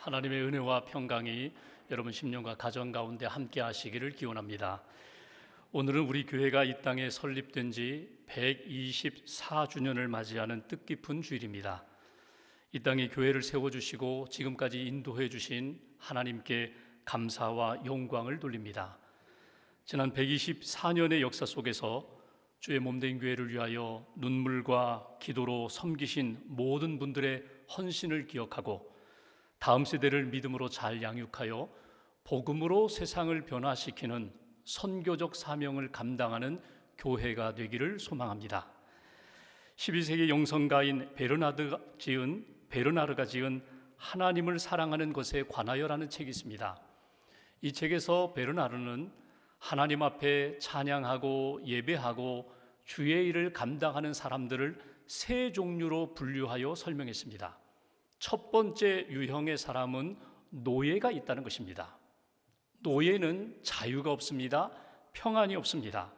하나님의 은혜와 평강이 여러분 심령과 가정 가운데 함께 하시기를 기원합니다. 오늘은 우리 교회가 이 땅에 설립된 지 124주년을 맞이하는 뜻깊은 주일입니다. 이 땅에 교회를 세워주시고 지금까지 인도해 주신 하나님께 감사와 영광을 돌립니다. 지난 124년의 역사 속에서 주의 몸된 교회를 위하여 눈물과 기도로 섬기신 모든 분들의 헌신을 기억하고 다음 세대를 믿음으로 잘 양육하여 복음으로 세상을 변화시키는 선교적 사명을 감당하는 교회가 되기를 소망합니다. 12세기 영성가인 베르나르가 지은 하나님을 사랑하는 것에 관하여라는 책이 있습니다. 이 책에서 베르나르는 하나님 앞에 찬양하고 예배하고 주의 일을 감당하는 사람들을 세 종류로 분류하여 설명했습니다. 첫 번째 유형의 사람은 노예가 있다는 것입니다. 노예는 자유가 없습니다. 평안이 없습니다.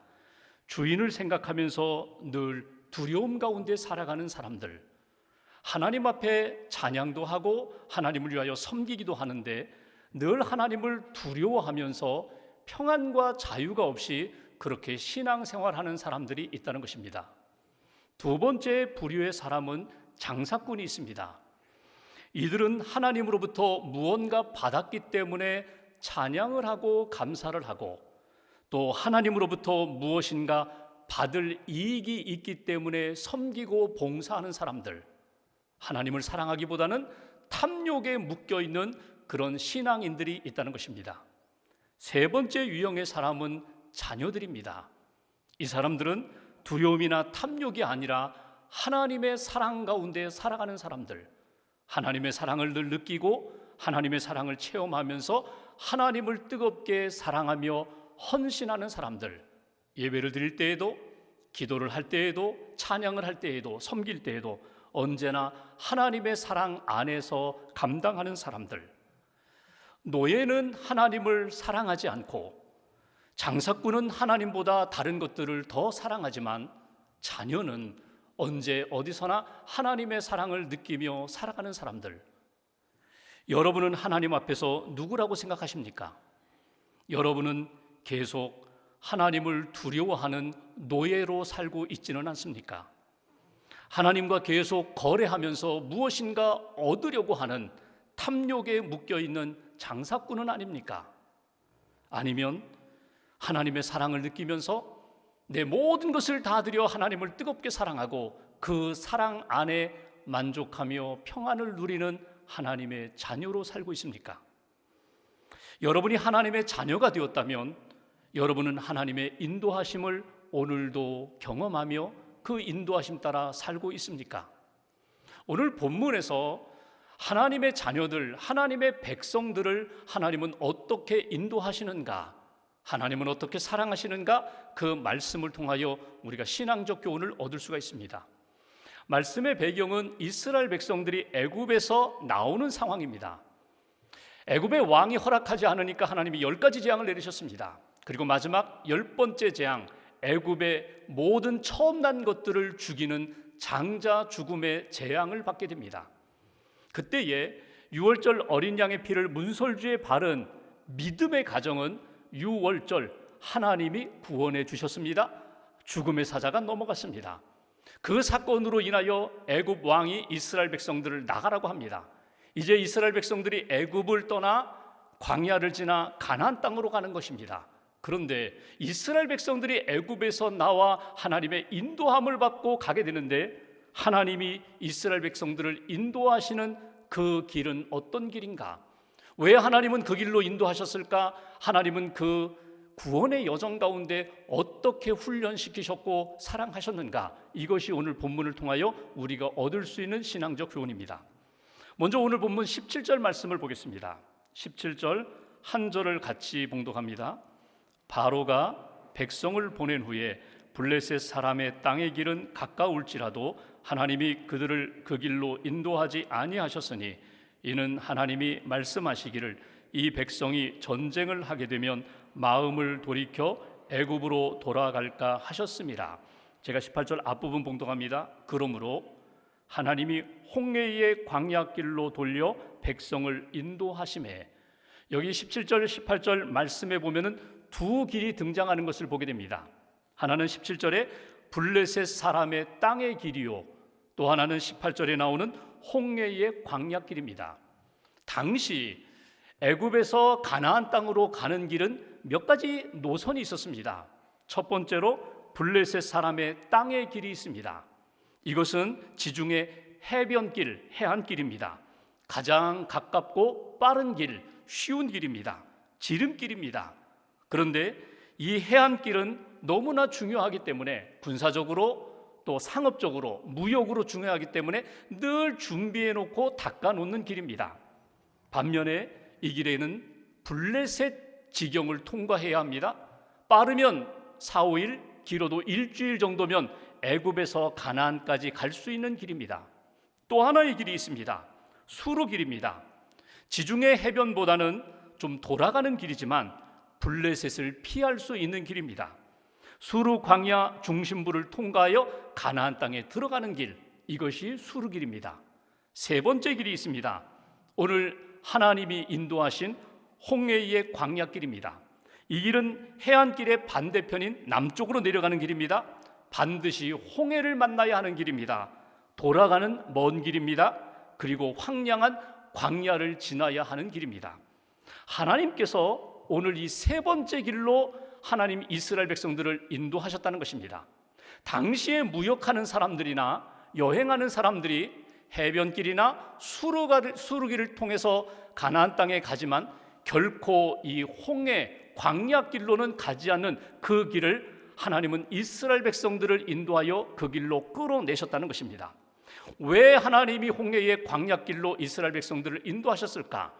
주인을 생각하면서 늘 두려움 가운데 살아가는 사람들, 하나님 앞에 찬양도 하고 하나님을 위하여 섬기기도 하는데 늘 하나님을 두려워하면서 평안과 자유가 없이 그렇게 신앙생활하는 사람들이 있다는 것입니다. 두 번째 부류의 사람은 장사꾼이 있습니다. 이들은 하나님으로부터 무언가 받았기 때문에 찬양을 하고 감사를 하고 또 하나님으로부터 무엇인가 받을 이익이 있기 때문에 섬기고 봉사하는 사람들, 하나님을 사랑하기보다는 탐욕에 묶여있는 그런 신앙인들이 있다는 것입니다. 세 번째 유형의 사람은 자녀들입니다. 이 사람들은 두려움이나 탐욕이 아니라 하나님의 사랑 가운데 살아가는 사람들, 하나님의 사랑을 늘 느끼고 하나님의 사랑을 체험하면서 하나님을 뜨겁게 사랑하며 헌신하는 사람들, 예배를 드릴 때에도, 기도를 할 때에도, 찬양을 할 때에도, 섬길 때에도 언제나 하나님의 사랑 안에서 감당하는 사람들. 노예는 하나님을 사랑하지 않고 장사꾼은 하나님보다 다른 것들을 더 사랑하지만 자녀는 언제 어디서나 하나님의 사랑을 느끼며 살아가는 사람들. 여러분은 하나님 앞에서 누구라고 생각하십니까? 여러분은 계속 하나님을 두려워하는 노예로 살고 있지는 않습니까? 하나님과 계속 거래하면서 무엇인가 얻으려고 하는 탐욕에 묶여있는 장사꾼은 아닙니까? 아니면 하나님의 사랑을 느끼면서 내 모든 것을 다 드려 하나님을 뜨겁게 사랑하고 그 사랑 안에 만족하며 평안을 누리는 하나님의 자녀로 살고 있습니까? 여러분이 하나님의 자녀가 되었다면 여러분은 하나님의 인도하심을 오늘도 경험하며 그 인도하심 따라 살고 있습니까? 오늘 본문에서 하나님의 자녀들, 하나님의 백성들을 하나님은 어떻게 인도하시는가, 하나님은 어떻게 사랑하시는가, 그 말씀을 통하여 우리가 신앙적 교훈을 얻을 수가 있습니다. 말씀의 배경은 이스라엘 백성들이 애굽에서 나오는 상황입니다. 애굽의 왕이 허락하지 않으니까 하나님이 10가지 재앙을 내리셨습니다. 그리고 마지막 10번째 재앙, 애굽의 모든 처음 난 것들을 죽이는 장자 죽음의 재앙을 받게 됩니다. 그때에 유월절 어린 양의 피를 문설주에 바른 믿음의 가정은 유월절 하나님이 구원해 주셨습니다. 죽음의 사자가 넘어갔습니다. 그 사건으로 인하여 애굽 왕이 이스라엘 백성들을 나가라고 합니다. 이제 이스라엘 백성들이 애굽을 떠나 광야를 지나 가나안 땅으로 가는 것입니다. 그런데 이스라엘 백성들이 애굽에서 나와 하나님의 인도함을 받고 가게 되는데 하나님이 이스라엘 백성들을 인도하시는 그 길은 어떤 길인가? 왜 하나님은 그 길로 인도하셨을까? 하나님은 그 구원의 여정 가운데 어떻게 훈련시키셨고 사랑하셨는가? 이것이 오늘 본문을 통하여 우리가 얻을 수 있는 신앙적 교훈입니다. 먼저 오늘 본문 17절 말씀을 보겠습니다. 17절 한 절을 같이 봉독합니다. 바로가 백성을 보낸 후에 블레셋 사람의 땅의 길은 가까울지라도 하나님이 그들을 그 길로 인도하지 아니하셨으니 이는 하나님이 말씀하시기를 이 백성이 전쟁을 하게 되면 마음을 돌이켜 애굽으로 돌아갈까 하셨습니다. 제가 18절 앞부분 봉독합니다. 그러므로 하나님이 홍해의 광야길로 돌려 백성을 인도하심에, 여기 17절 18절 말씀에 보면은 두 길이 등장하는 것을 보게 됩니다. 하나는 17절에 블레셋 사람의 땅의 길이요, 또 하나는 18절에 나오는 홍해의 광야길입니다. 당시 애굽에서 가나안 땅으로 가는 길은 몇 가지 노선이 있었습니다. 첫 번째로 블레셋 사람의 땅의 길이 있습니다. 이것은 지중해 해변길, 해안길입니다. 가장 가깝고 빠른 길, 쉬운 길입니다. 지름길입니다. 그런데 이 해안길은 너무나 중요하기 때문에, 군사적으로 또 상업적으로, 무역으로 중요하기 때문에 늘 준비해 놓고 닦아 놓는 길입니다. 반면에 이 길에는 블레셋 지경을 통과해야 합니다. 빠르면 4, 5일, 길어도 일주일 정도면 애굽에서 가나안까지 갈 수 있는 길입니다. 또 하나의 길이 있습니다. 수르길입니다. 지중해 해변보다는 좀 돌아가는 길이지만 블레셋을 피할 수 있는 길입니다. 수르 광야 중심부를 통과하여 가나안 땅에 들어가는 길, 이것이 수르길입니다. 세 번째 길이 있습니다. 오늘 하나님이 인도하신 홍해의 광야길입니다. 이 길은 해안길의 반대편인 남쪽으로 내려가는 길입니다. 반드시 홍해를 만나야 하는 길입니다. 돌아가는 먼 길입니다. 그리고 황량한 광야를 지나야 하는 길입니다. 하나님께서 오늘 이 세 번째 길로 하나님 이스라엘 백성들을 인도하셨다는 것입니다. 당시에 무역하는 사람들이나 여행하는 사람들이 해변길이나 수르길을 통해서 가나안 땅에 가지만 결코 이 홍해 광야길로는 가지 않는 그 길을 하나님은 이스라엘 백성들을 인도하여 그 길로 끌어내셨다는 것입니다. 왜 하나님이 홍해의 광야길로 이스라엘 백성들을 인도하셨을까?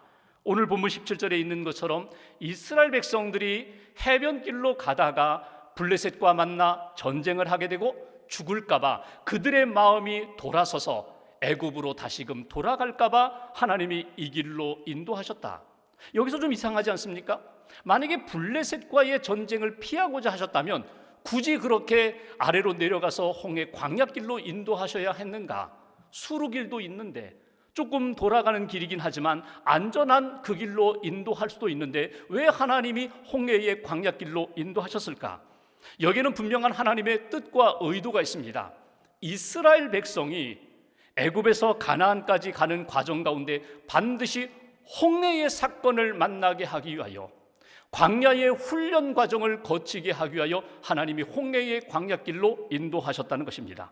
오늘 본문 17절에 있는 것처럼 이스라엘 백성들이 해변길로 가다가 블레셋과 만나 전쟁을 하게 되고 죽을까 봐, 그들의 마음이 돌아서서 애굽으로 다시금 돌아갈까 봐 하나님이 이 길로 인도하셨다. 여기서 좀 이상하지 않습니까? 만약에 블레셋과의 전쟁을 피하고자 하셨다면 굳이 그렇게 아래로 내려가서 홍해 광야길로 인도하셔야 했는가? 수르길도 있는데, 조금 돌아가는 길이긴 하지만 안전한 그 길로 인도할 수도 있는데 왜 하나님이 홍해의 광야길로 인도하셨을까? 여기에는 분명한 하나님의 뜻과 의도가 있습니다. 이스라엘 백성이 애굽에서 가나안까지 가는 과정 가운데 반드시 홍해의 사건을 만나게 하기 위하여, 광야의 훈련 과정을 거치게 하기 위하여 하나님이 홍해의 광야길로 인도하셨다는 것입니다.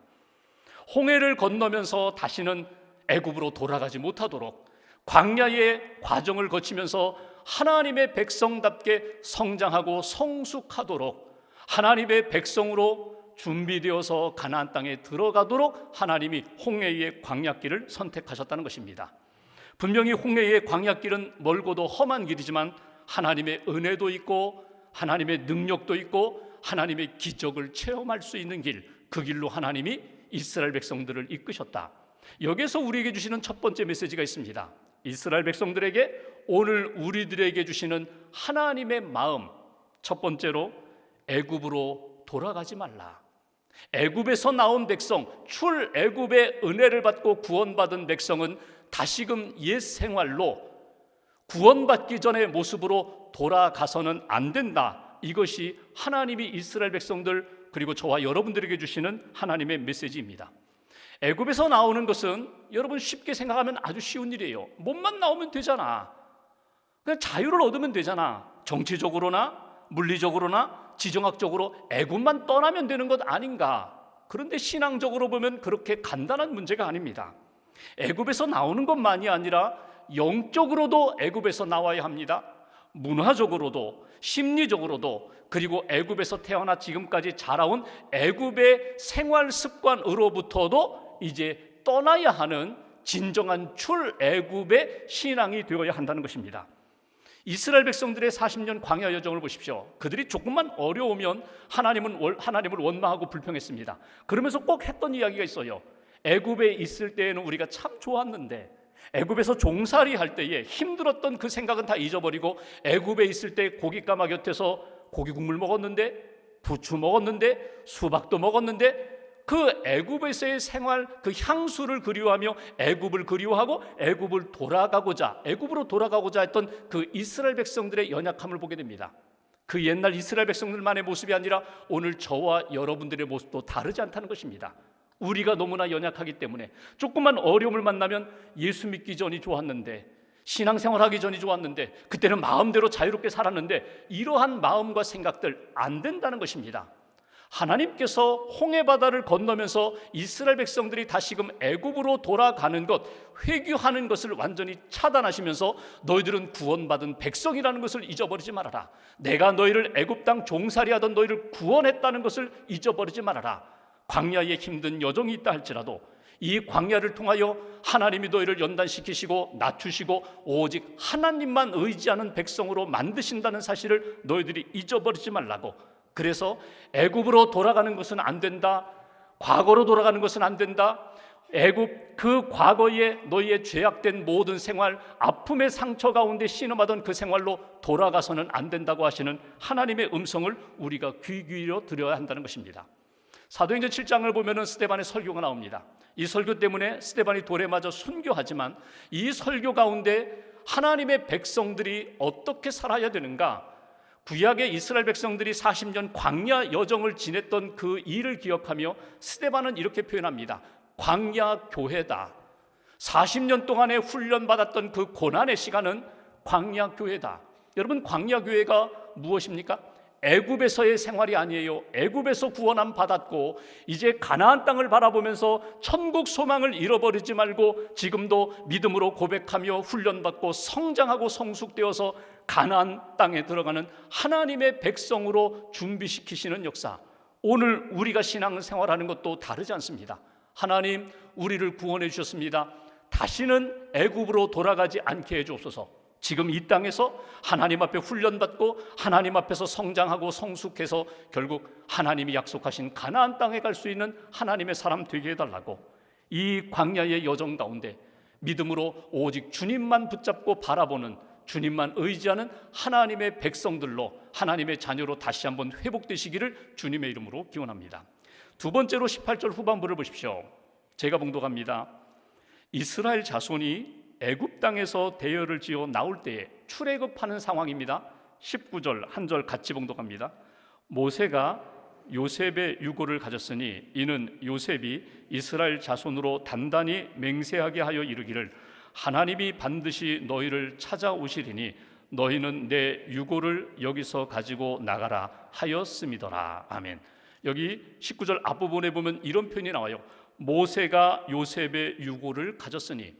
홍해를 건너면서 다시는 애굽으로 돌아가지 못하도록 광야의 과정을 거치면서 하나님의 백성답게 성장하고 성숙하도록 하나님의 백성으로 준비되어서 가나안 땅에 들어가도록 하나님이 홍해의 광야길을 선택하셨다는 것입니다. 분명히 홍해의 광야길은 멀고도 험한 길이지만 하나님의 은혜도 있고 하나님의 능력도 있고 하나님의 기적을 체험할 수 있는 길, 그 길로 하나님이 이스라엘 백성들을 이끄셨다. 여기서 우리에게 주시는 첫 번째 메시지가 있습니다. 이스라엘 백성들에게 오늘 우리들에게 주시는 하나님의 마음, 첫 번째로 애굽으로 돌아가지 말라. 애굽에서 나온 백성, 출애굽의 은혜를 받고 구원받은 백성은 다시금 옛 생활로 구원받기 전의 모습으로 돌아가서는 안 된다. 이것이 하나님이 이스라엘 백성들 그리고 저와 여러분들에게 주시는 하나님의 메시지입니다. 애굽에서 나오는 것은 여러분 쉽게 생각하면 아주 쉬운 일이에요. 몸만 나오면 되잖아. 그냥 자유를 얻으면 되잖아. 정치적으로나 물리적으로나 지정학적으로 애굽만 떠나면 되는 것 아닌가? 그런데 신앙적으로 보면 그렇게 간단한 문제가 아닙니다. 애굽에서 나오는 것만이 아니라 영적으로도 애굽에서 나와야 합니다. 문화적으로도 심리적으로도, 그리고 애굽에서 태어나 지금까지 자라온 애굽의 생활 습관으로부터도 이제 떠나야 하는 진정한 출애굽의 신앙이 되어야 한다는 것입니다. 이스라엘 백성들의 40년 광야 여정을 보십시오. 그들이 조금만 어려우면 하나님을 원망하고 불평했습니다. 그러면서 꼭 했던 이야기가 있어요. 애굽에 있을 때에는 우리가 참 좋았는데, 애굽에서 종살이 할 때에 힘들었던 그 생각은 다 잊어버리고 애굽에 있을 때 고깃가마 곁에서 고기 국물 먹었는데, 부추 먹었는데, 수박도 먹었는데, 그 애굽에서의 생활, 그 향수를 그리워하며 애굽을 그리워하고 애굽으로 돌아가고자 했던 그 이스라엘 백성들의 연약함을 보게 됩니다. 그 옛날 이스라엘 백성들만의 모습이 아니라 오늘 저와 여러분들의 모습도 다르지 않다는 것입니다. 우리가 너무나 연약하기 때문에 조금만 어려움을 만나면 예수 믿기 전이 좋았는데, 신앙생활하기 전이 좋았는데, 그때는 마음대로 자유롭게 살았는데, 이러한 마음과 생각들 안 된다는 것입니다. 하나님께서 홍해바다를 건너면서 이스라엘 백성들이 다시금 애굽으로 돌아가는 것, 회귀하는 것을 완전히 차단하시면서 너희들은 구원받은 백성이라는 것을 잊어버리지 말아라. 내가 너희를 애굽 땅 종살이하던 너희를 구원했다는 것을 잊어버리지 말아라. 광야에 힘든 여정이 있다 할지라도 이 광야를 통하여 하나님이 너희를 연단시키시고 낮추시고 오직 하나님만 의지하는 백성으로 만드신다는 사실을 너희들이 잊어버리지 말라고. 그래서 애굽으로 돌아가는 것은 안 된다, 과거로 돌아가는 것은 안 된다, 애굽 그 과거에 너희의 죄악된 모든 생활, 아픔의 상처 가운데 신음하던 그 생활로 돌아가서는 안 된다고 하시는 하나님의 음성을 우리가 귀 기울여 들어야 한다는 것입니다. 사도행전 7장을 보면은 스데반의 설교가 나옵니다. 이 설교 때문에 스데반이 돌에 맞아 순교하지만 이 설교 가운데 하나님의 백성들이 어떻게 살아야 되는가, 구약의 이스라엘 백성들이 40년 광야 여정을 지냈던 그 일을 기억하며 스데반은 이렇게 표현합니다. 광야 교회다. 40년 동안에 훈련받았던 그 고난의 시간은 광야 교회다. 여러분, 광야 교회가 무엇입니까? 애굽에서의 생활이 아니에요. 애굽에서 구원함 받았고 이제 가나안 땅을 바라보면서 천국 소망을 잃어버리지 말고 지금도 믿음으로 고백하며 훈련받고 성장하고 성숙되어서 가나안 땅에 들어가는 하나님의 백성으로 준비시키시는 역사. 오늘 우리가 신앙생활하는 것도 다르지 않습니다. 하나님, 우리를 구원해 주셨습니다. 다시는 애굽으로 돌아가지 않게 해 주옵소서. 지금 이 땅에서 하나님 앞에 훈련받고 하나님 앞에서 성장하고 성숙해서 결국 하나님이 약속하신 가나안 땅에 갈 수 있는 하나님의 사람 되게 해달라고. 이 광야의 여정 가운데 믿음으로 오직 주님만 붙잡고 바라보는, 주님만 의지하는 하나님의 백성들로, 하나님의 자녀로 다시 한번 회복되시기를 주님의 이름으로 기원합니다. 두 번째로 18절 후반부를 보십시오. 제가 봉독합니다. 이스라엘 자손이 애굽 땅에서 대열을 지어 나올 때에 출애굽하는 상황입니다. 19절 한 절 같이 봉독합니다. 모세가 요셉의 유고를 가졌으니 이는 요셉이 이스라엘 자손으로 단단히 맹세하게 하여 이르기를 하나님이 반드시 너희를 찾아오시리니 너희는 내 유고를 여기서 가지고 나가라 하였음이더라. 아멘. 여기 19절 앞부분에 보면 이런 표현이 나와요. 모세가 요셉의 유고를 가졌으니,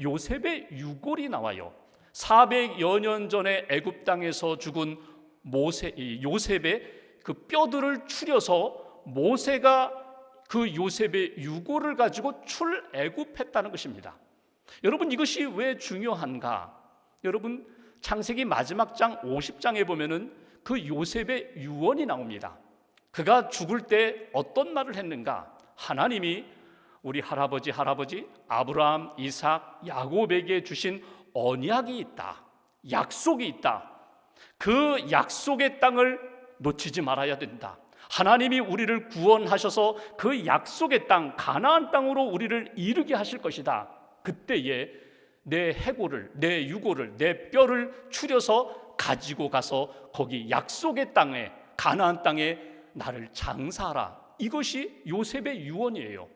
요셉의 유골이 나와요. 400여 년 전에 애굽 땅에서 죽은 요셉의 그 뼈들을 추려서 모세가 그 요셉의 유골을 가지고 출애굽했다는 것입니다. 여러분, 이것이 왜 중요한가? 여러분, 창세기 마지막 장 50장에 보면은 그 요셉의 유언이 나옵니다. 그가 죽을 때 어떤 말을 했는가? 하나님이 우리 할아버지 아브라함, 이삭, 야곱에게 주신 언약이 있다, 약속이 있다. 그 약속의 땅을 놓치지 말아야 된다. 하나님이 우리를 구원하셔서 그 약속의 땅, 가나안 땅으로 우리를 이르게 하실 것이다. 그때에 내 해골을, 내 유골을, 내 뼈를 추려서 가지고 가서 거기 약속의 땅에, 가나안 땅에 나를 장사하라. 이것이 요셉의 유언이에요.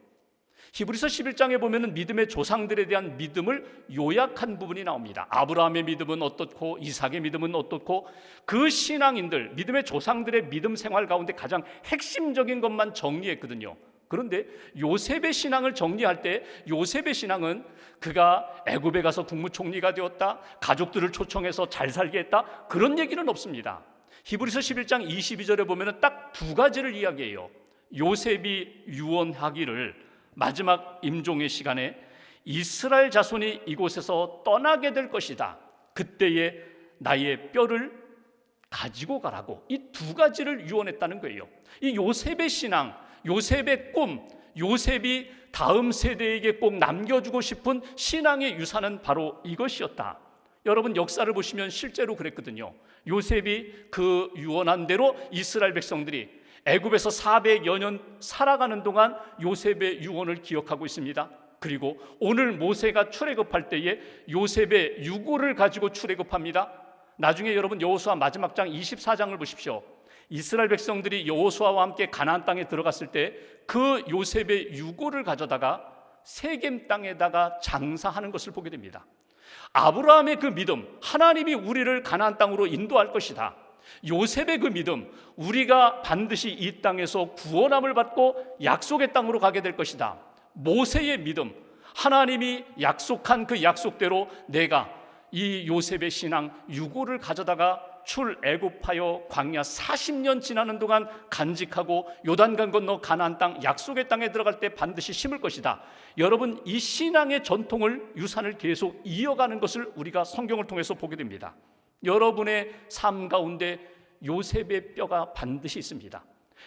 히브리서 11장에 보면 믿음의 조상들에 대한 믿음을 요약한 부분이 나옵니다. 아브라함의 믿음은 어떻고 이삭의 믿음은 어떻고, 그 신앙인들, 믿음의 조상들의 믿음 생활 가운데 가장 핵심적인 것만 정리했거든요. 그런데 요셉의 신앙을 정리할 때 요셉의 신앙은 그가 애굽에 가서 국무총리가 되었다, 가족들을 초청해서 잘 살게 했다, 그런 얘기는 없습니다. 히브리서 11장 22절에 보면 딱 두 가지를 이야기해요. 요셉이 유언하기를 마지막 임종의 시간에 이스라엘 자손이 이곳에서 떠나게 될 것이다. 그때에 나의 뼈를 가지고 가라고. 이 두 가지를 유언했다는 거예요. 이 요셉의 신앙, 요셉의 꿈, 요셉이 다음 세대에게 꼭 남겨주고 싶은 신앙의 유산은 바로 이것이었다. 여러분, 역사를 보시면 실제로 그랬거든요. 요셉이 그 유언한 대로 이스라엘 백성들이 애굽에서 400여 년 살아가는 동안 요셉의 유언을 기억하고 있습니다. 그리고 오늘 모세가 출애굽할 때에 요셉의 유고를 가지고 출애굽합니다. 나중에 여러분 여호수아 마지막 장 24장을 보십시오. 이스라엘 백성들이 여호수아와 함께 가나안 땅에 들어갔을 때 그 요셉의 유고를 가져다가 세겜 땅에다가 장사하는 것을 보게 됩니다. 아브라함의 그 믿음, 하나님이 우리를 가나안 땅으로 인도할 것이다. 요셉의 그 믿음, 우리가 반드시 이 땅에서 구원함을 받고 약속의 땅으로 가게 될 것이다. 모세의 믿음, 하나님이 약속한 그 약속대로 내가 이 요셉의 신앙 유고를 가져다가 출애굽하여 광야 40년 지나는 동안 간직하고 요단강 건너 가나안 땅 약속의 땅에 들어갈 때 반드시 심을 것이다. 여러분, 이 신앙의 전통을 유산을 계속 이어가는 것을 우리가 성경을 통해서 보게 됩니다. 여러분의 삶 가운데 요셉의 뼈가 반드시 있습니다.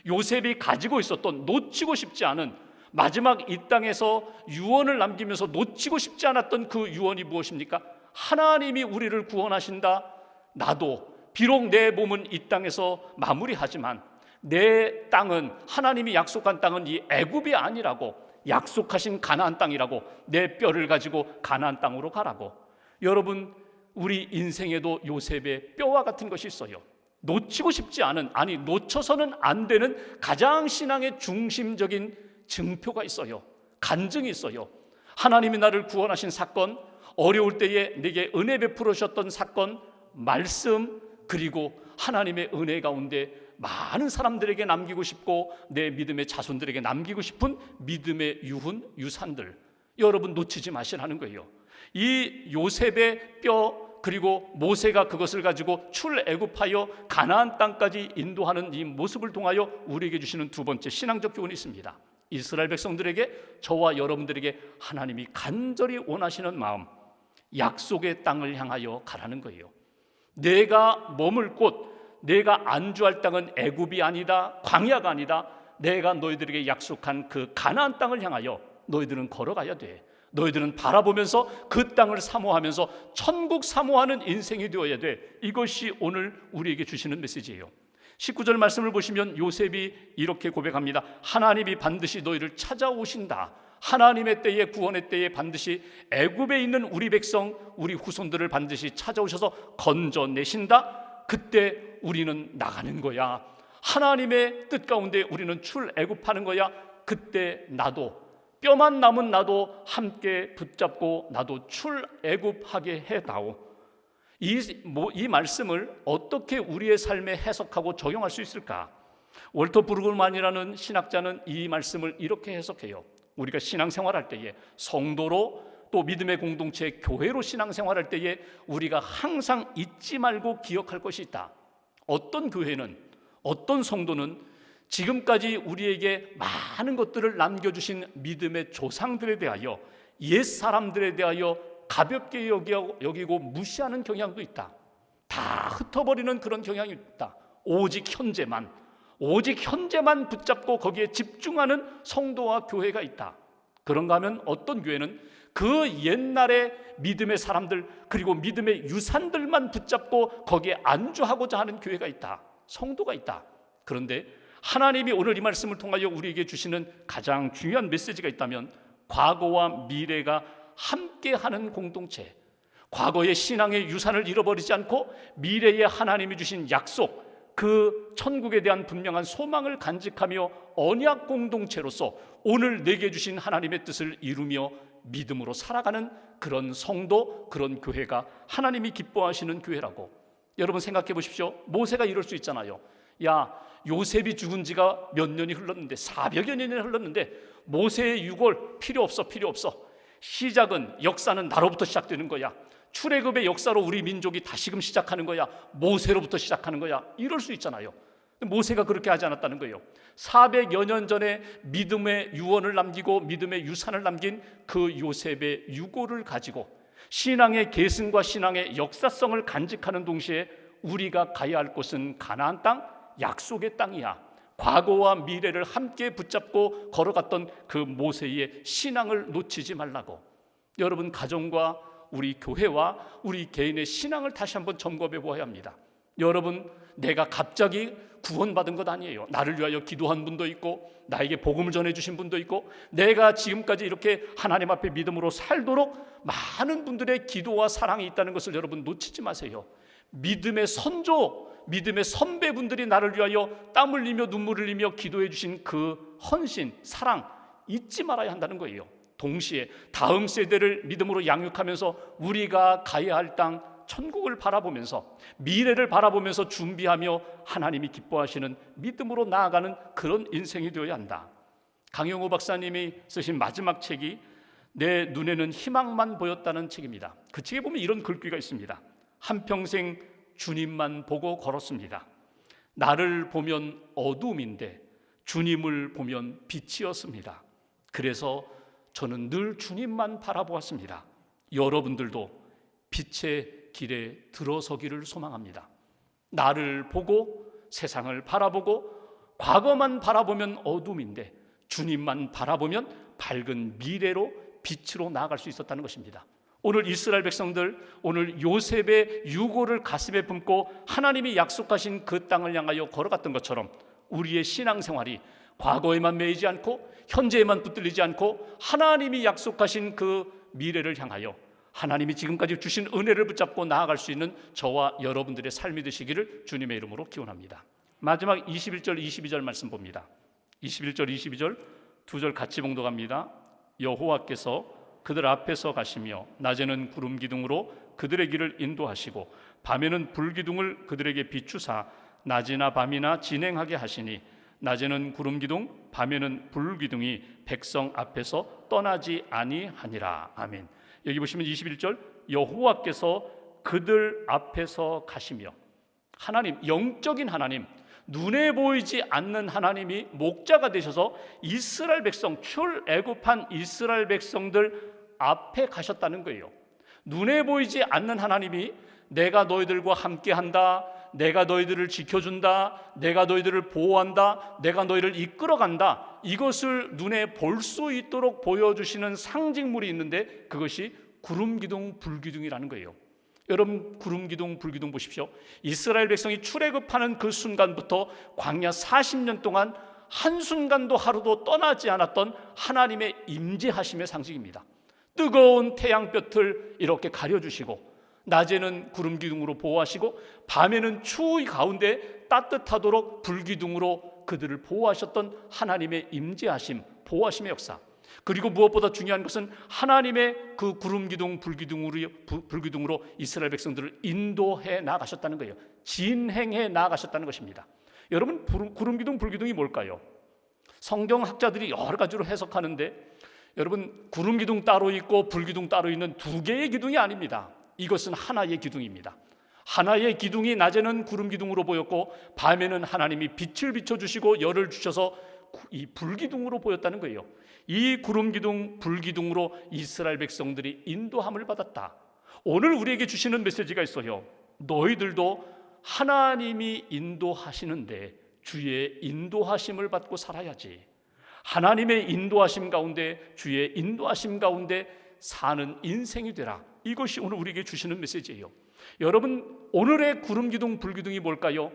요셉이 가지고 있었던 놓치고 싶지 않은 마지막 이 땅에서 유언을 남기면서 놓치고 싶지 않았던 그 유언이 무엇입니까? 하나님이 우리를 구원하신다. 나도 비록 내 몸은 이 땅에서 마무리하지만 내 땅은, 하나님이 약속한 땅은 이 애굽이 아니라고, 약속하신 가나안 땅이라고, 내 뼈를 가지고 가나안 땅으로 가라고. 여러분, 우리 인생에도 요셉의 뼈와 같은 것이 있어요. 놓치고 싶지 않은, 아니 놓쳐서는 안 되는 가장 신앙의 중심적인 증표가 있어요. 간증이 있어요. 하나님이 나를 구원하신 사건, 어려울 때에 내게 은혜 베풀어 주셨던 사건, 말씀, 그리고 하나님의 은혜 가운데 많은 사람들에게 남기고 싶고 내 믿음의 자손들에게 남기고 싶은 믿음의 유훈, 유산들, 여러분 놓치지 마시라는 거예요. 이 요셉의 뼈, 그리고 모세가 그것을 가지고 출애굽하여 가나안 땅까지 인도하는 이 모습을 통하여 우리에게 주시는 두 번째 신앙적 교훈이 있습니다. 이스라엘 백성들에게, 저와 여러분들에게 하나님이 간절히 원하시는 마음, 약속의 땅을 향하여 가라는 거예요. 내가 머물 곳, 내가 안주할 땅은 애굽이 아니다, 광야가 아니다. 내가 너희들에게 약속한 그 가나안 땅을 향하여 너희들은 걸어가야 돼. 너희들은 바라보면서 그 땅을 사모하면서 천국 사모하는 인생이 되어야 돼. 이것이 오늘 우리에게 주시는 메시지예요. 19절 말씀을 보시면 요셉이 이렇게 고백합니다. 하나님이 반드시 너희를 찾아오신다. 하나님의 때에, 구원의 때에 반드시 애굽에 있는 우리 백성, 우리 후손들을 반드시 찾아오셔서 건져내신다. 그때 우리는 나가는 거야. 하나님의 뜻 가운데 우리는 출애굽하는 거야. 그때 나도, 뼈만 남은 나도 함께 붙잡고 나도 출애굽하게 해다오. 이 말씀을 어떻게 우리의 삶에 해석하고 적용할 수 있을까? 월터 브루그만이라는 신학자는 이 말씀을 이렇게 해석해요. 우리가 신앙생활할 때에, 성도로 또 믿음의 공동체 교회로 신앙생활할 때에 우리가 항상 잊지 말고 기억할 것이 있다. 어떤 교회는, 어떤 성도는 지금까지 우리에게 많은 것들을 남겨주신 믿음의 조상들에 대하여, 옛사람들에 대하여 가볍게 여기고 무시하는 경향도 있다. 다 흩어버리는 그런 경향이 있다. 오직 현재만 붙잡고 거기에 집중하는 성도와 교회가 있다. 그런가 하면 어떤 교회는 그 옛날의 믿음의 사람들, 그리고 믿음의 유산들만 붙잡고 거기에 안주하고자 하는 교회가 있다. 성도가 있다. 그런데 하나님이 오늘 이 말씀을 통하여 우리에게 주시는 가장 중요한 메시지가 있다면, 과거와 미래가 함께하는 공동체, 과거의 신앙의 유산을 잃어버리지 않고 미래에 하나님이 주신 약속, 그 천국에 대한 분명한 소망을 간직하며 언약 공동체로서 오늘 내게 주신 하나님의 뜻을 이루며 믿음으로 살아가는 그런 성도, 그런 교회가 하나님이 기뻐하시는 교회라고. 여러분 생각해 보십시오. 모세가 이럴 수 있잖아요. 야, 요셉이 죽은 지가 몇 년이 흘렀는데, 400여 년이 흘렀는데 모세의 유골 필요 없어. 시작은, 역사는 나로부터 시작되는 거야. 출애굽의 역사로 우리 민족이 다시금 시작하는 거야. 모세로부터 시작하는 거야. 이럴 수 있잖아요. 모세가 그렇게 하지 않았다는 거예요. 400여 년 전에 믿음의 유언을 남기고 믿음의 유산을 남긴 그 요셉의 유고를 가지고 신앙의 계승과 신앙의 역사성을 간직하는 동시에 우리가 가야 할 곳은 가나안 땅, 약속의 땅이야. 과거와 미래를 함께 붙잡고 걸어갔던 그 모세의 신앙을 놓치지 말라고. 여러분, 가정과 우리 교회와 우리 개인의 신앙을 다시 한번 점검해 보아야 합니다. 여러분, 내가 갑자기 구원받은 것 아니에요. 나를 위하여 기도한 분도 있고, 나에게 복음을 전해주신 분도 있고, 내가 지금까지 이렇게 하나님 앞에 믿음으로 살도록 많은 분들의 기도와 사랑이 있다는 것을 여러분 놓치지 마세요. 믿음의 선조, 믿음의 선배분들이 나를 위하여 땀 흘리며 눈물 흘리며 기도해 주신 그 헌신, 사랑 잊지 말아야 한다는 거예요. 동시에 다음 세대를 믿음으로 양육하면서 우리가 가야 할 땅 천국을 바라보면서, 미래를 바라보면서 준비하며 하나님이 기뻐하시는 믿음으로 나아가는 그런 인생이 되어야 한다. 강영호 박사님이 쓰신 마지막 책이 내 눈에는 희망만 보였다는 책입니다. 그 책에 보면 이런 글귀가 있습니다. 한평생 주님만 보고 걸었습니다. 나를 보면 어두움인데 주님을 보면 빛이었습니다. 그래서 저는 늘 주님만 바라보았습니다. 여러분들도 빛의 길에 들어서기를 소망합니다. 나를 보고 세상을 바라보고 과거만 바라보면 어둠인데 주님만 바라보면 밝은 미래로 빛으로 나아갈 수 있었다는 것입니다. 오늘 이스라엘 백성들, 오늘 요셉의 유고를 가슴에 품고 하나님이 약속하신 그 땅을 향하여 걸어갔던 것처럼 우리의 신앙생활이 과거에만 매이지 않고 현재에만 붙들리지 않고 하나님이 약속하신 그 미래를 향하여 하나님이 지금까지 주신 은혜를 붙잡고 나아갈 수 있는 저와 여러분들의 삶이 되시기를 주님의 이름으로 기원합니다. 마지막 21절 22절 말씀 봅니다. 21절 22절 두 절 같이 봉독합니다. 여호와께서 그들 앞에서 가시며 낮에는 구름 기둥으로 그들의 길을 인도하시고 밤에는 불 기둥을 그들에게 비추사 낮이나 밤이나 진행하게 하시니 낮에는 구름 기둥 밤에는 불 기둥이 백성 앞에서 떠나지 아니하니라. 아멘. 여기 보시면 21절 여호와께서 그들 앞에서 가시며, 하나님, 영적인 하나님, 눈에 보이지 않는 하나님이 목자가 되셔서 이스라엘 백성, 출애굽한 이스라엘 백성들 앞에 가셨다는 거예요. 눈에 보이지 않는 하나님이 내가 너희들과 함께한다, 내가 너희들을 지켜준다, 내가 너희들을 보호한다, 내가 너희를 이끌어간다, 이것을 눈에 볼 수 있도록 보여주시는 상징물이 있는데 그것이 구름기둥 불기둥이라는 거예요. 여러분, 구름기둥 불기둥 보십시오. 이스라엘 백성이 출애굽하는 그 순간부터 광야 40년 동안 한순간도 하루도 떠나지 않았던 하나님의 임재하심의 상징입니다. 뜨거운 태양볕을 이렇게 가려주시고 낮에는 구름기둥으로 보호하시고 밤에는 추위 가운데 따뜻하도록 불기둥으로 그들을 보호하셨던 하나님의 임재하심, 보호하심의 역사. 그리고 무엇보다 중요한 것은 하나님의 그 구름기둥 불기둥으로 이스라엘 백성들을 인도해 나가셨다는 거예요. 진행해 나가셨다는 것입니다. 여러분, 구름기둥 불기둥이 뭘까요? 성경학자들이 여러 가지로 해석하는데, 여러분, 구름기둥 따로 있고 불기둥 따로 있는 두 개의 기둥이 아닙니다. 이것은 하나의 기둥입니다. 하나의 기둥이 낮에는 구름기둥으로 보였고 밤에는 하나님이 빛을 비춰주시고 열을 주셔서 이 불기둥으로 보였다는 거예요. 이 구름기둥 불기둥으로 이스라엘 백성들이 인도함을 받았다. 오늘 우리에게 주시는 메시지가 있어요. 너희들도 하나님이 인도하시는데 주의 인도하심을 받고 살아야지. 하나님의 인도하심 가운데, 주의 인도하심 가운데 사는 인생이 되라. 이것이 오늘 우리에게 주시는 메시지예요. 여러분, 오늘의 구름기둥 불기둥이 뭘까요?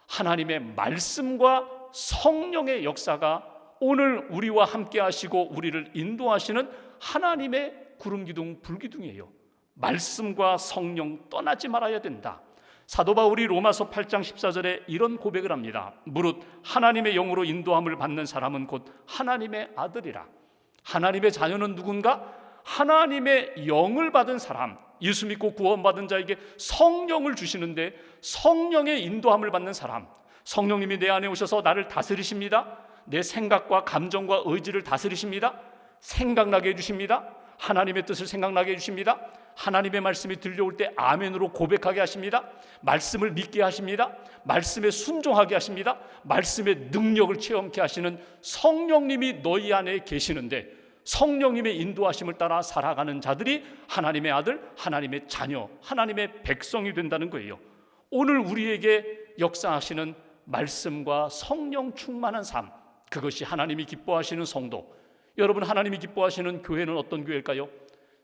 하나님의 말씀과 성령의 역사가 오늘 우리와 함께 하시고 우리를 인도하시는 하나님의 구름기둥 불기둥이에요. 말씀과 성령 떠나지 말아야 된다. 사도 바울이 로마서 8장 14절에 이런 고백을 합니다. 무릇 하나님의 영으로 인도함을 받는 사람은 곧 하나님의 아들이라. 하나님의 자녀는 누군가? 하나님의 영을 받은 사람, 예수 믿고 구원받은 자에게 성령을 주시는데 성령의 인도함을 받는 사람, 성령님이 내 안에 오셔서 나를 다스리십니다. 내 생각과 감정과 의지를 다스리십니다. 생각나게 해주십니다. 하나님의 뜻을 생각나게 해주십니다. 하나님의 말씀이 들려올 때 아멘으로 고백하게 하십니다. 말씀을 믿게 하십니다. 말씀에 순종하게 하십니다. 말씀의 능력을 체험케 하시는 성령님이 너희 안에 계시는데, 성령님의 인도하심을 따라 살아가는 자들이 하나님의 아들, 하나님의 자녀, 하나님의 백성이 된다는 거예요. 오늘 우리에게 역사하시는 말씀과 성령 충만한 삶, 그것이 하나님이 기뻐하시는 성도. 여러분, 하나님이 기뻐하시는 교회는 어떤 교회일까요?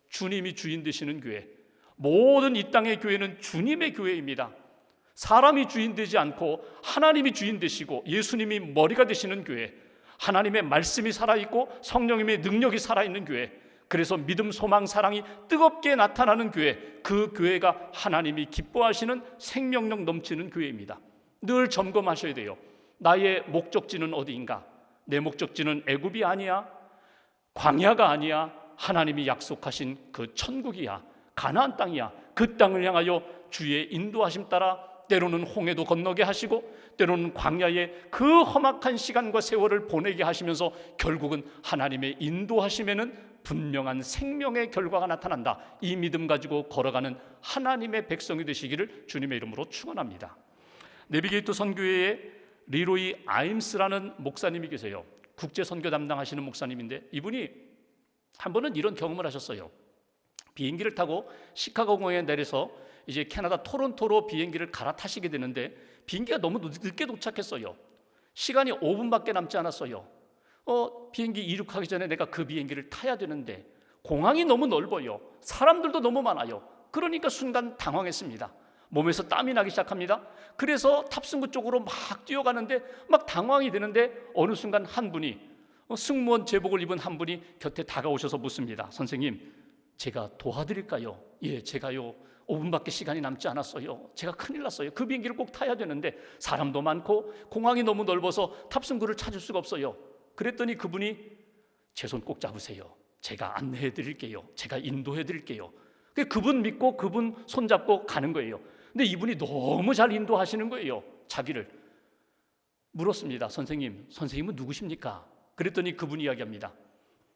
주님이 주인 되시는 교회. 모든 이 땅의 교회는 주님의 교회입니다. 사람이 주인 되지 않고 하나님이 주인 되시고 예수님이 머리가 되시는 교회, 하나님의 말씀이 살아있고 성령님의 능력이 살아있는 교회, 그래서 믿음, 소망, 사랑이 뜨겁게 나타나는 교회, 그 교회가 하나님이 기뻐하시는 생명력 넘치는 교회입니다. 늘 점검하셔야 돼요. 나의 목적지는 어디인가? 내 목적지는 애굽이 아니야, 광야가 아니야, 하나님이 약속하신 그 천국이야, 가나안 땅이야. 그 땅을 향하여 주의 인도하심 따라 때로는 홍해도 건너게 하시고 때로는 광야에 그 험악한 시간과 세월을 보내게 하시면서 결국은 하나님의 인도하심에는 분명한 생명의 결과가 나타난다. 이 믿음 가지고 걸어가는 하나님의 백성이 되시기를 주님의 이름으로 축원합니다. 내비게이터 선교회에 리로이 아임스라는 목사님이 계세요. 국제 선교 담당하시는 목사님인데 이분이 한 번은 이런 경험을 하셨어요. 비행기를 타고 시카고 공항에 내려서 이제 캐나다 토론토로 비행기를 갈아타시게 되는데 비행기가 너무 늦게 도착했어요. 시간이 5분밖에 남지 않았어요. 비행기 이륙하기 전에 내가 그 비행기를 타야 되는데 공항이 너무 넓어요. 사람들도 너무 많아요. 그러니까 순간 당황했습니다. 몸에서 땀이 나기 시작합니다. 그래서 탑승구 쪽으로 막 뛰어가는데 막 당황이 되는데 어느 순간 한 분이 승무원 제복을 입은 한 분이 곁에 다가오셔서 묻습니다. 선생님, 제가 도와드릴까요? 예, 제가요 5분밖에 시간이 남지 않았어요. 제가 큰일 났어요. 그 비행기를 꼭 타야 되는데 사람도 많고 공항이 너무 넓어서 탑승구를 찾을 수가 없어요. 그랬더니 그분이 제 손 꼭 잡으세요. 제가 안내해 드릴게요. 제가 인도해 드릴게요. 그분 믿고 그분 손잡고 가는 거예요. 근데 이분이 너무 잘 인도하시는 거예요. 자기를 물었습니다. 선생님은 누구십니까? 그랬더니 그분이 이야기합니다.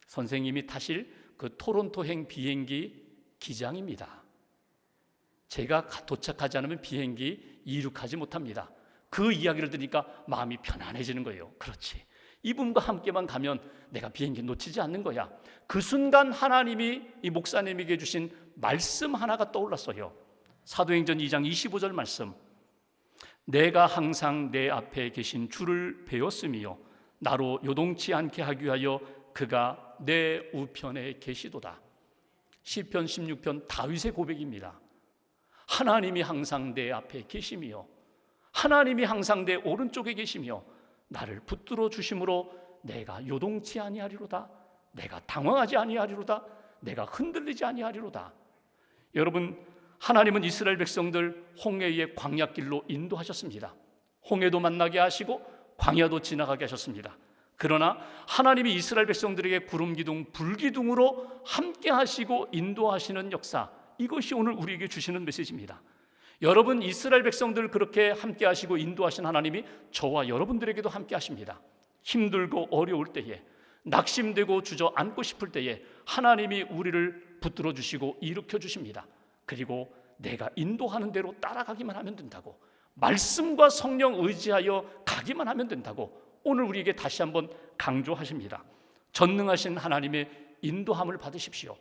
선생님이 타실 그 토론토행 비행기 기장입니다. 제가 도착하지 않으면 비행기 이륙하지 못합니다. 그 이야기를 들으니까 마음이 편안해지는 거예요. 그렇지, 이분과 함께만 가면 내가 비행기 놓치지 않는 거야. 그 순간 하나님이 이 목사님에게 주신 말씀 하나가 떠올랐어요. 사도행전 2장 25절 말씀. 내가 항상 내 앞에 계신 주를 배웠으며 나로 요동치 않게 하기 위하여 그가 내 우편에 계시도다. 시편 16편 다윗의 고백입니다. 하나님이 항상 내 앞에 계시며 하나님이 항상 내 오른쪽에 계시며 나를 붙들어 주심으로 내가 요동치 아니하리로다. 내가 당황하지 아니하리로다. 내가 흔들리지 아니하리로다. 여러분, 하나님은 이스라엘 백성들 홍해의 광야길로 인도하셨습니다. 홍해도 만나게 하시고 광야도 지나가게 하셨습니다. 그러나 하나님이 이스라엘 백성들에게 구름기둥, 불기둥으로 함께 하시고 인도하시는 역사, 이것이 오늘 우리에게 주시는 메시지입니다. 여러분, 이스라엘 백성들 그렇게 함께 하시고 인도하신 하나님이 저와 여러분들에게도 함께 하십니다. 힘들고 어려울 때에, 낙심되고 주저앉고 싶을 때에 하나님이 우리를 붙들어 주시고 일으켜 주십니다. 그리고 내가 인도하는 대로 따라가기만 하면 된다고, 말씀과 성령 의지하여 가기만 하면 된다고 오늘 우리에게 다시 한번 강조하십니다. 전능하신 하나님의 인도함을 받으십시오.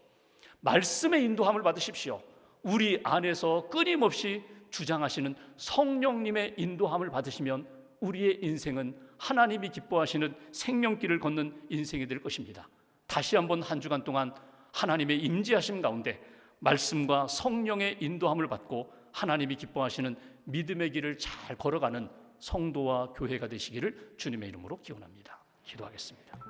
말씀의 인도함을 받으십시오. 우리 안에서 끊임없이 주장하시는 성령님의 인도함을 받으시면 우리의 인생은 하나님이 기뻐하시는 생명길을 걷는 인생이 될 것입니다. 다시 한번 한 주간 동안 하나님의 임재하심 가운데 말씀과 성령의 인도함을 받고 하나님이 기뻐하시는 믿음의 길을 잘 걸어가는 성도와 교회가 되시기를 주님의 이름으로 기원합니다. 기도하겠습니다.